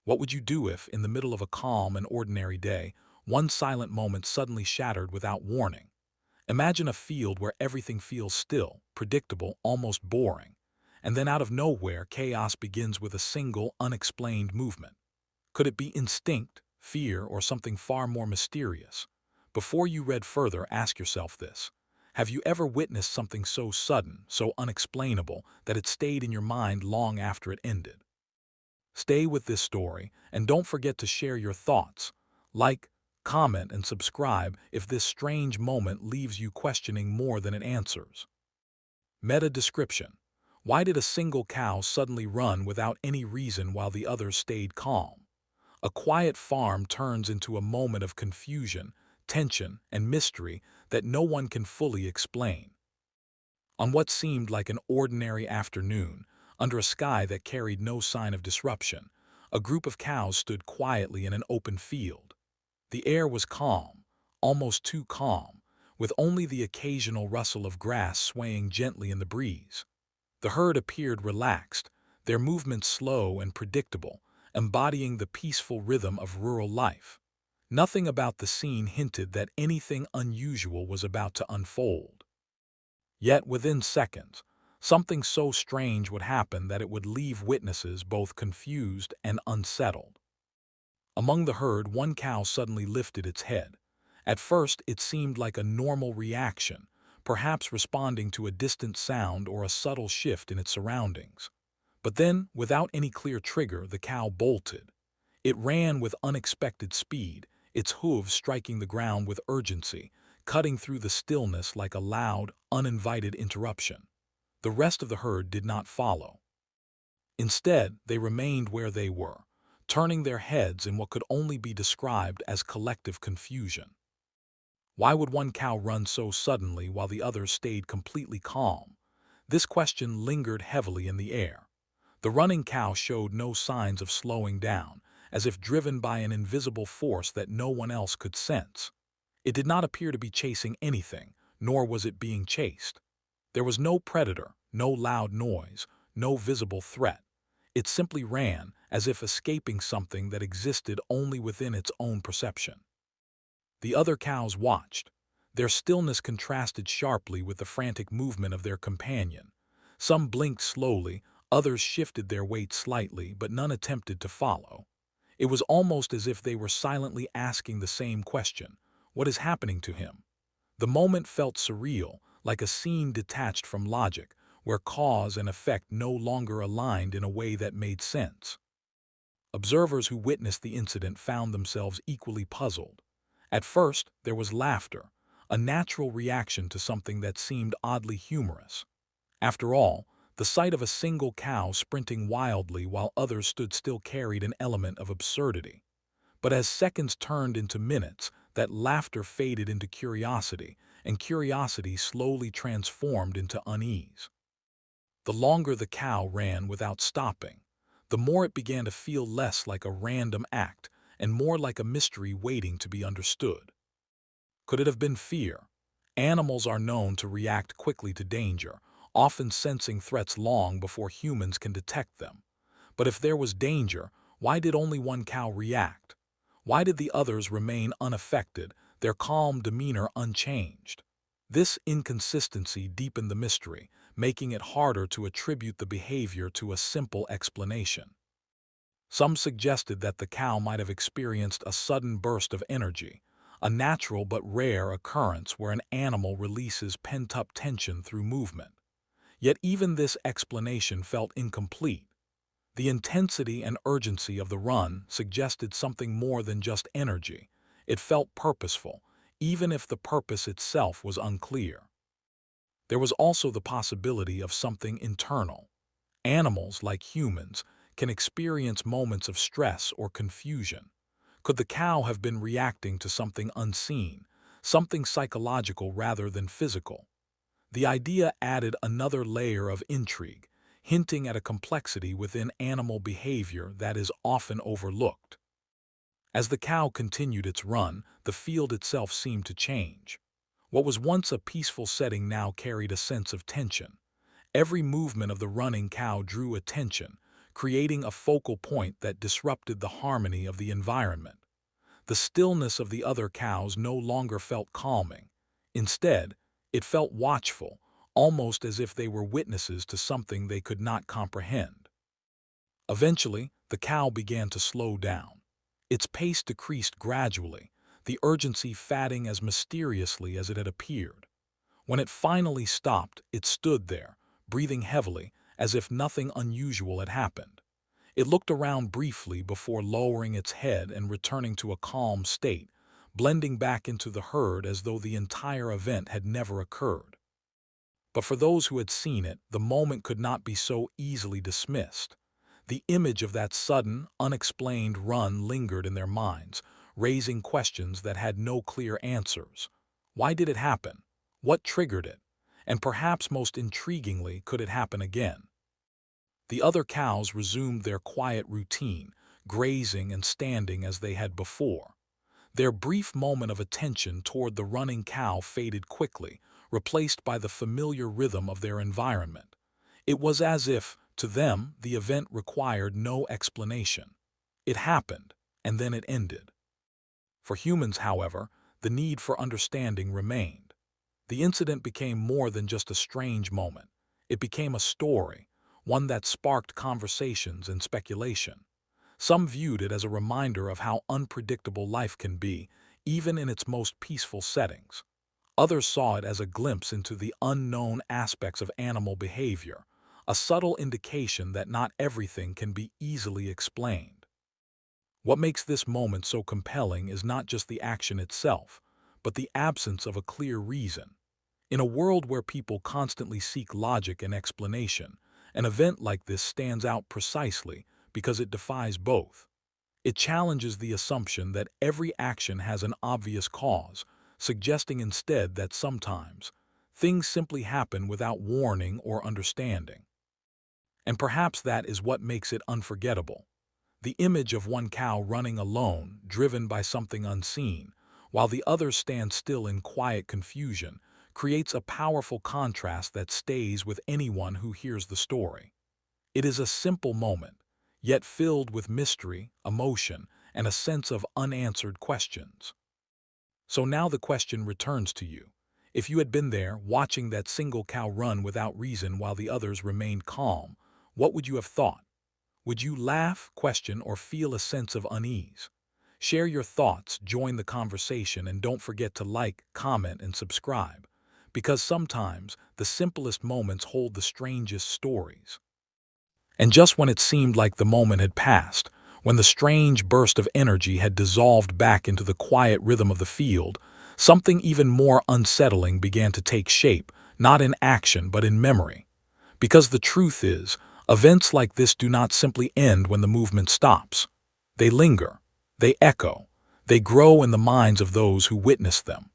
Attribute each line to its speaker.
Speaker 1: What would you do if, in the middle of a calm and ordinary day, one silent moment suddenly shattered without warning? Imagine a field where everything feels still, predictable, almost boring. And then out of nowhere, chaos begins with a single, unexplained movement. Could it be instinct, fear, or something far more mysterious? Before you read further, ask yourself this. Have you ever witnessed something so sudden, so unexplainable, that it stayed in your mind long after it ended? Stay with this story, and don't forget to share your thoughts. Like, comment, and subscribe if this strange moment leaves you questioning more than it answers. Meta description. Why did a single cow suddenly run without any reason while the others stayed calm? A quiet farm turns into a moment of confusion, tension, and mystery that no one can fully explain. On what seemed like an ordinary afternoon, under a sky that carried no sign of disruption, a group of cows stood quietly in an open field. The air was calm, almost too calm, with only the occasional rustle of grass swaying gently in the breeze. The herd appeared relaxed, their movements slow and predictable, embodying the peaceful rhythm of rural life. Nothing about the scene hinted that anything unusual was about to unfold. Yet within seconds, something so strange would happen that it would leave witnesses both confused and unsettled. Among the herd, one cow suddenly lifted its head. At first, it seemed like a normal reaction, perhaps responding to a distant sound or a subtle shift in its surroundings. But then, without any clear trigger, the cow bolted. It ran with unexpected speed, its hooves striking the ground with urgency, cutting through the stillness like a loud, uninvited interruption. The rest of the herd did not follow. Instead, they remained where they were, turning their heads in what could only be described as collective confusion. Why would one cow run so suddenly while the others stayed completely calm? This question lingered heavily in the air. The running cow showed no signs of slowing down, as if driven by an invisible force that no one else could sense. It did not appear to be chasing anything, nor was it being chased. There was no predator, no loud noise, no visible threat. It simply ran, as if escaping something that existed only within its own perception. The other cows watched. Their stillness contrasted sharply with the frantic movement of their companion. Some blinked slowly, others shifted their weight slightly, but none attempted to follow. It was almost as if they were silently asking the same question: what is happening to him? The moment felt surreal, like a scene detached from logic, where cause and effect no longer aligned in a way that made sense. Observers who witnessed the incident found themselves equally puzzled. At first, there was laughter, a natural reaction to something that seemed oddly humorous. After all, the sight of a single cow sprinting wildly while others stood still carried an element of absurdity. But as seconds turned into minutes, that laughter faded into curiosity, and curiosity slowly transformed into unease. The longer the cow ran without stopping, the more it began to feel less like a random act and more like a mystery waiting to be understood. Could it have been fear? Animals are known to react quickly to danger, often sensing threats long before humans can detect them. But if there was danger, why did only one cow react? Why did the others remain unaffected, their calm demeanor unchanged? This inconsistency deepened the mystery, making it harder to attribute the behavior to a simple explanation. Some suggested that the cow might have experienced a sudden burst of energy, a natural but rare occurrence where an animal releases pent-up tension through movement. Yet even this explanation felt incomplete. The intensity and urgency of the run suggested something more than just energy. It felt purposeful, even if the purpose itself was unclear. There was also the possibility of something internal. Animals, like humans, can experience moments of stress or confusion. Could the cow have been reacting to something unseen, something psychological rather than physical? The idea added another layer of intrigue, hinting at a complexity within animal behavior that is often overlooked. As the cow continued its run, the field itself seemed to change. What was once a peaceful setting now carried a sense of tension. Every movement of the running cow drew attention, creating a focal point that disrupted the harmony of the environment. The stillness of the other cows no longer felt calming. Instead, it felt watchful, almost as if they were witnesses to something they could not comprehend. Eventually, the cow began to slow down. Its pace decreased gradually, the urgency fading as mysteriously as it had appeared. When it finally stopped, it stood there, breathing heavily, as if nothing unusual had happened. It looked around briefly before lowering its head and returning to a calm state, blending back into the herd as though the entire event had never occurred. But for those who had seen it, the moment could not be so easily dismissed. The image of that sudden, unexplained run lingered in their minds, raising questions that had no clear answers. Why did it happen? What triggered it? And perhaps most intriguingly, could it happen again? The other cows resumed their quiet routine, grazing and standing as they had before. Their brief moment of attention toward the running cow faded quickly, replaced by the familiar rhythm of their environment. It was as if, to them, the event required no explanation. It happened, and then it ended. For humans, however, the need for understanding remained. The incident became more than just a strange moment. It became a story, one that sparked conversations and speculation. Some viewed it as a reminder of how unpredictable life can be, even in its most peaceful settings. Others saw it as a glimpse into the unknown aspects of animal behavior, a subtle indication that not everything can be easily explained. What makes this moment so compelling is not just the action itself, but the absence of a clear reason. In a world where people constantly seek logic and explanation, an event like this stands out precisely because it defies both. It challenges the assumption that every action has an obvious cause, suggesting instead that sometimes things simply happen without warning or understanding. And perhaps that is what makes it unforgettable. The image of one cow running alone, driven by something unseen, while the others stand still in quiet confusion, creates a powerful contrast that stays with anyone who hears the story. It is a simple moment, yet filled with mystery, emotion, and a sense of unanswered questions. So now the question returns to you. If you had been there, watching that single cow run without reason while the others remained calm, what would you have thought? Would you laugh, question, or feel a sense of unease? Share your thoughts, join the conversation, and don't forget to like, comment, and subscribe, because sometimes the simplest moments hold the strangest stories. And just when it seemed like the moment had passed, when the strange burst of energy had dissolved back into the quiet rhythm of the field, something even more unsettling began to take shape, not in action but in memory. Because the truth is, events like this do not simply end when the movement stops. They linger, they echo, they grow in the minds of those who witness them.